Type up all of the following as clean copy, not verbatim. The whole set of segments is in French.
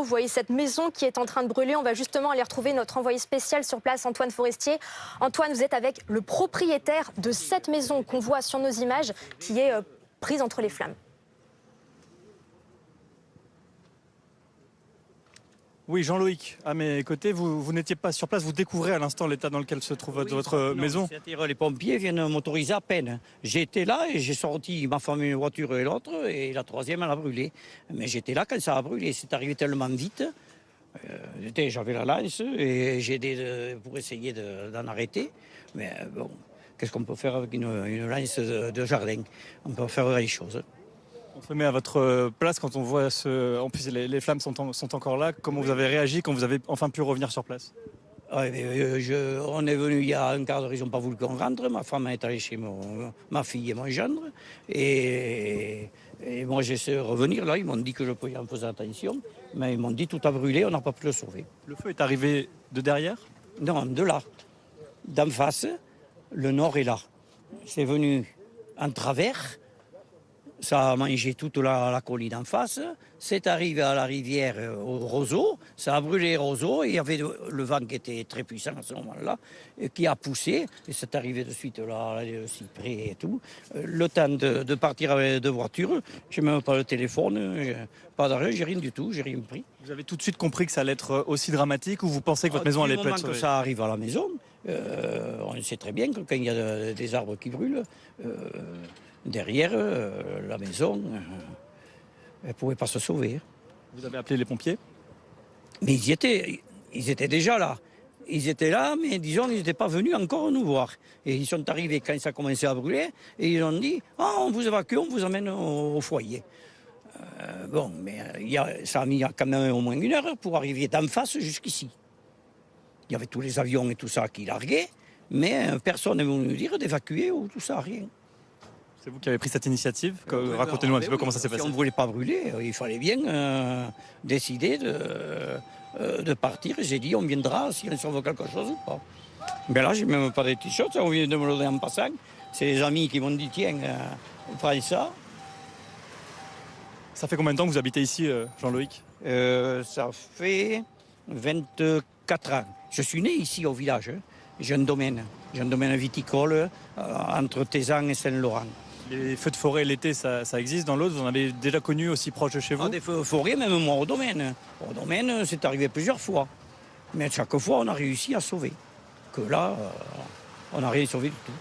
Vous voyez cette maison qui est en train de brûler. On va justement aller retrouver notre envoyé spécial sur place, Antoine Forestier. Antoine, vous êtes avec le propriétaire de cette maison qu'on voit sur nos images, qui est prise entre les flammes. Oui, Jean-Loïc, à mes côtés, vous n'étiez pas sur place, vous découvrez à l'instant l'état dans lequel se trouve votre maison. C'est-à-dire les pompiers viennent m'autoriser à peine. J'étais là et j'ai sorti ma femme une voiture et l'autre, et la troisième elle a brûlé. Mais j'étais là quand ça a brûlé, c'est arrivé tellement vite. J'avais la lance et j'ai aidé pour essayer d'en arrêter. Mais bon, qu'est-ce qu'on peut faire avec une lance de jardin? On peut faire des choses. On se met à votre place quand on voit en plus les flammes sont encore là. Comment vous avez réagi quand vous avez enfin pu revenir sur place? On est venu il y a un quart d'heure, ils n'ont pas voulu qu'on rentre. Ma femme est allée chez ma fille et mon gendre. Et moi, j'essaie de revenir. Là, ils m'ont dit que je pouvais en faire attention. Mais ils m'ont dit tout a brûlé, on n'a pas pu le sauver. Le feu est arrivé de derrière? Non, de là. D'en face, le nord est là. C'est venu en travers. Ça a mangé toute la colline en face. C'est arrivé à la rivière, au roseau. Ça a brûlé les roseaux. Et il y avait le vent qui était très puissant à ce moment-là, qui a poussé. Et c'est arrivé de suite là, le cyprès et tout. Le temps de partir avec deux voitures, je n'ai même pas le téléphone, pas d'argent, j'ai rien du tout, j'ai rien pris. Vous avez tout de suite compris que ça allait être aussi dramatique ou vous pensez que votre maison allait être sauvée? Que ça arrive à la maison, on sait très bien que quand il y a des arbres qui brûlent, derrière la maison, elle ne pouvait pas se sauver. Vous avez appelé les pompiers? Mais ils étaient déjà là. Ils étaient là, mais disons, ils n'étaient pas venus encore nous voir. Et ils sont arrivés quand ça a commencé à brûler, et ils ont dit « Ah, on vous évacue, on vous amène au foyer ». Bon, mais ça a mis quand même au moins une heure pour arriver d'en face jusqu'ici. Il y avait tous les avions et tout ça qui larguaient, mais personne n'est venu nous dire d'évacuer ou tout ça, rien. C'est vous qui avez pris cette initiative? Racontez-nous un petit peu comment ça s'est passé. Si on ne voulait pas brûler, il fallait bien décider de partir. J'ai dit, on viendra si on sauve quelque chose ou pas. Mais là, j'ai même pas des t-shirts, on vient de me le donner en passant. C'est les amis qui m'ont dit, tiens, prends ça. Ça fait combien de temps que vous habitez ici, Jean-Loïc? Ça fait 24 ans. Je suis né ici au village. J'ai un domaine viticole entre Tézan et Saint-Laurent. Les feux de forêt l'été, ça existe dans l'Aude? Vous en avez déjà connu aussi proche de chez vous? Des feux de forêt, même moi au domaine. Au domaine, c'est arrivé plusieurs fois. Mais chaque fois, on a réussi à sauver. Que là, on n'a rien sauvé du tout.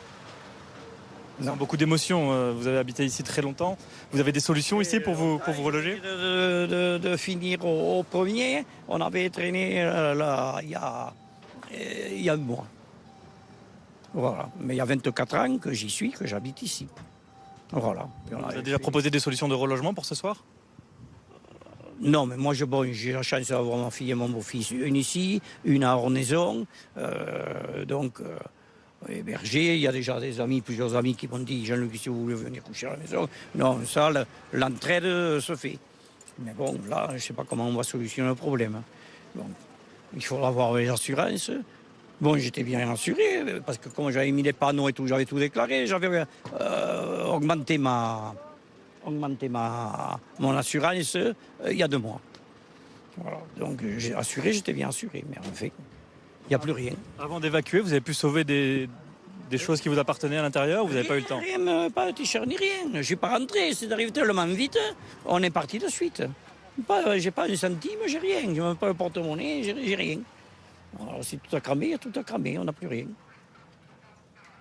Vous avez beaucoup d'émotions. Vous avez habité ici très longtemps. Vous avez des solutions ici pour vous reloger? De finir au premier, on avait traîné là, il y a un mois. Voilà. Mais il y a 24 ans que j'y suis, que j'habite ici. Voilà. Vous avez déjà proposé des solutions de relogement pour ce soir? Non, mais moi, j'ai la chance d'avoir ma fille et mon beau-fils. Une ici, une à Ornaison. Hébergé, il y a déjà plusieurs amis qui m'ont dit, Jean-Luc, si vous voulez venir coucher à la maison. Non, ça, l'entraide se fait. Mais bon, là, je ne sais pas comment on va solutionner le problème. Bon, il faudra voir les assurances. Bon, j'étais bien assuré, parce que comme j'avais mis les panneaux et tout, j'avais tout déclaré, j'avais augmenté mon assurance il y a 2 mois. Voilà. Donc j'ai assuré, j'étais bien assuré, mais en fait, il n'y a plus rien. Avant d'évacuer, vous avez pu sauver des choses qui vous appartenaient à l'intérieur ou vous n'avez pas eu le temps? Rien, pas de t-shirt ni rien. Je ne suis pas rentré, c'est arrivé tellement vite, on est parti de suite. J'ai pas un centime, j'ai rien. Je n'ai même pas le porte-monnaie, j'ai rien. Alors, si tout a cramé, on n'a plus rien.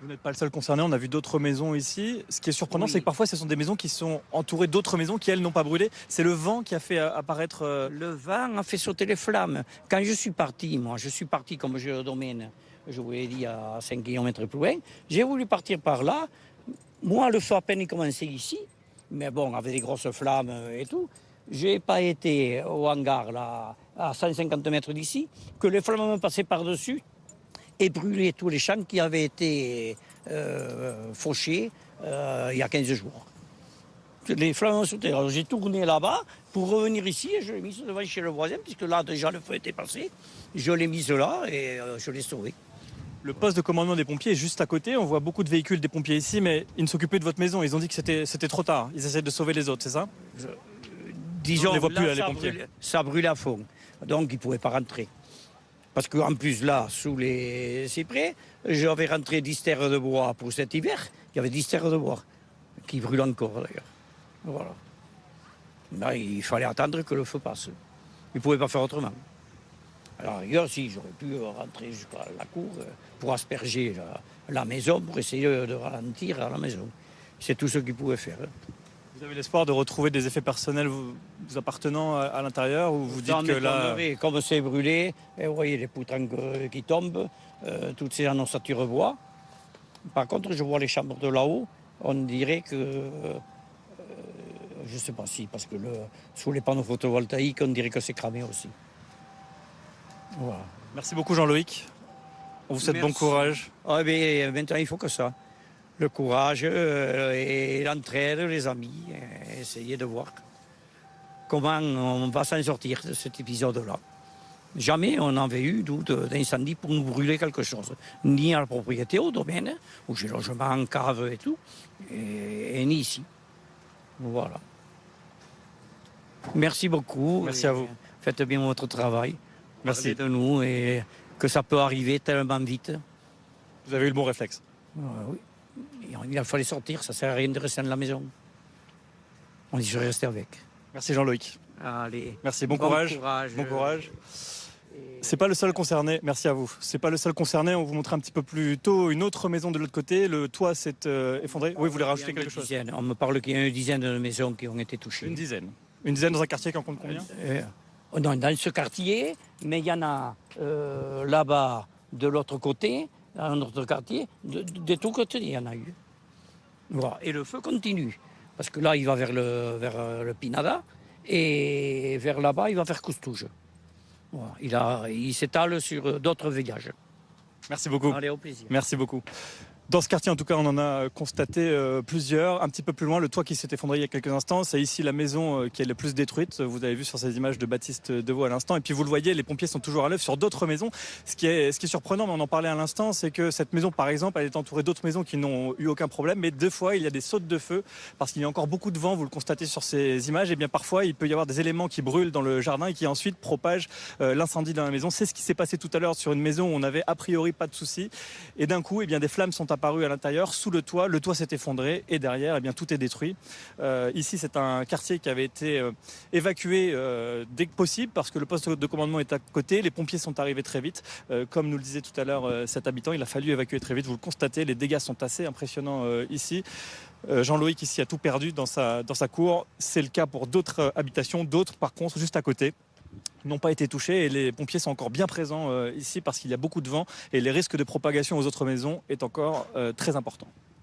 Vous n'êtes pas le seul concerné, on a vu d'autres maisons ici. Ce qui est surprenant, c'est que parfois ce sont des maisons qui sont entourées d'autres maisons qui, elles, n'ont pas brûlé. C'est le vent qui a fait apparaître... Le vent a fait sauter les flammes. Quand je suis parti, comme j'ai le domaine, je vous l'ai dit, à 5 km plus loin, j'ai voulu partir par là. Moi, le feu à peine commençait ici, mais bon, avec des grosses flammes et tout. Je n'ai pas été au hangar, là, à 150 mètres d'ici, que les flammes me passaient par-dessus et brûlaient tous les champs qui avaient été fauchés il y a 15 jours. Les flammes ont sauté. Alors j'ai tourné là-bas pour revenir ici et je l'ai mise devant chez le voisin, puisque là déjà le feu était passé. Je l'ai mise là et je l'ai sauvé. Le poste de commandement des pompiers est juste à côté. On voit beaucoup de véhicules des pompiers ici, mais ils ne s'occupaient de votre maison. Ils ont dit que c'était trop tard. Ils essaient de sauver les autres, c'est ça? disons, On les voit plus, là, là, les pompiers. Ça brûle à fond. Donc, ils ne pouvaient pas rentrer. Parce qu'en plus, là, sous les cyprès, j'avais rentré 10 terres de bois pour cet hiver. Il y avait 10 terres de bois qui brûlent encore, d'ailleurs. Voilà. Là, il fallait attendre que le feu passe. Ils ne pouvaient pas faire autrement. Alors, rigueur, si, j'aurais pu rentrer jusqu'à la cour pour asperger la maison, pour essayer de ralentir à la maison. C'est tout ce qu'ils pouvaient faire. Vous avez l'espoir de retrouver des effets personnels vous appartenant à l'intérieur ou vous dites Ça que là... m'étonnerait. Comme c'est brûlé, et vous voyez les poutres qui tombent, toutes ces annonçatures bois. Par contre, je vois les chambres de là-haut, on dirait que... je ne sais pas si, parce que sous les panneaux photovoltaïques, on dirait que c'est cramé aussi. Voilà. Merci beaucoup Jean-Loïc. On vous souhaite bon courage. Ah, mais maintenant, il faut que ça. Le courage et l'entraide, les amis, essayer de voir comment on va s'en sortir de cet épisode-là. Jamais on n'avait eu d'incendie pour nous brûler quelque chose. Ni à la propriété, au domaine, où j'ai logement en cave et tout, et ni ici. Voilà. Merci beaucoup. Merci à vous. Faites bien votre travail. Merci. Parlez de nous et que ça peut arriver tellement vite. Vous avez eu le bon réflexe. Oui. Il fallait sortir, ça ne sert à rien de rester dans la maison. On y serait resté avec. Merci Jean-Loïc. Allez. Merci, bon courage. Bon courage. C'est pas le seul concerné, merci à vous. C'est pas le seul concerné, on vous montrait un petit peu plus tôt une autre maison de l'autre côté, le toit s'est effondré. Oui, vous voulez rajouter quelque chose? On me parle qu'il y a une dizaine de maisons qui ont été touchées. Une dizaine. Une dizaine dans un quartier qui en compte combien? Non, dans ce quartier, mais il y en a là-bas, de l'autre côté, dans un autre quartier, de tous côtés, il y en a eu. Voilà. Et le feu continue. Parce que là, il va vers le Pinada, et vers là-bas, il va vers Coustouge. Voilà. Il s'étale sur d'autres veillages. Merci beaucoup. Allez, au plaisir. Merci beaucoup. Dans ce quartier, en tout cas, on en a constaté plusieurs. Un petit peu plus loin, le toit qui s'est effondré il y a quelques instants. C'est ici la maison qui est le plus détruite. Vous avez vu sur ces images de Baptiste Deveau à l'instant. Et puis vous le voyez, les pompiers sont toujours à l'œuvre sur d'autres maisons. Ce qui est surprenant, mais on en parlait à l'instant, c'est que cette maison, par exemple, elle est entourée d'autres maisons qui n'ont eu aucun problème. Mais deux fois, il y a des sautes de feu parce qu'il y a encore beaucoup de vent. Vous le constatez sur ces images. Et bien parfois, il peut y avoir des éléments qui brûlent dans le jardin et qui ensuite propagent l'incendie dans la maison. C'est ce qui s'est passé tout à l'heure sur une maison où on avait a priori pas de soucis. Et d'un coup, eh bien, des flammes sont apparues à l'intérieur. Sous le toit s'est effondré et derrière, eh bien, tout est détruit. Ici, c'est un quartier qui avait été évacué dès que possible parce que le poste de commandement est à côté. Les pompiers sont arrivés très vite. Comme nous le disait tout à l'heure cet habitant, il a fallu évacuer très vite. Vous le constatez, les dégâts sont assez impressionnants ici. Jean-Loïc ici a tout perdu dans sa cour. C'est le cas pour d'autres habitations. D'autres, par contre, juste à côté, n'ont pas été touchés et les pompiers sont encore bien présents ici parce qu'il y a beaucoup de vent et les risques de propagation aux autres maisons est encore très important.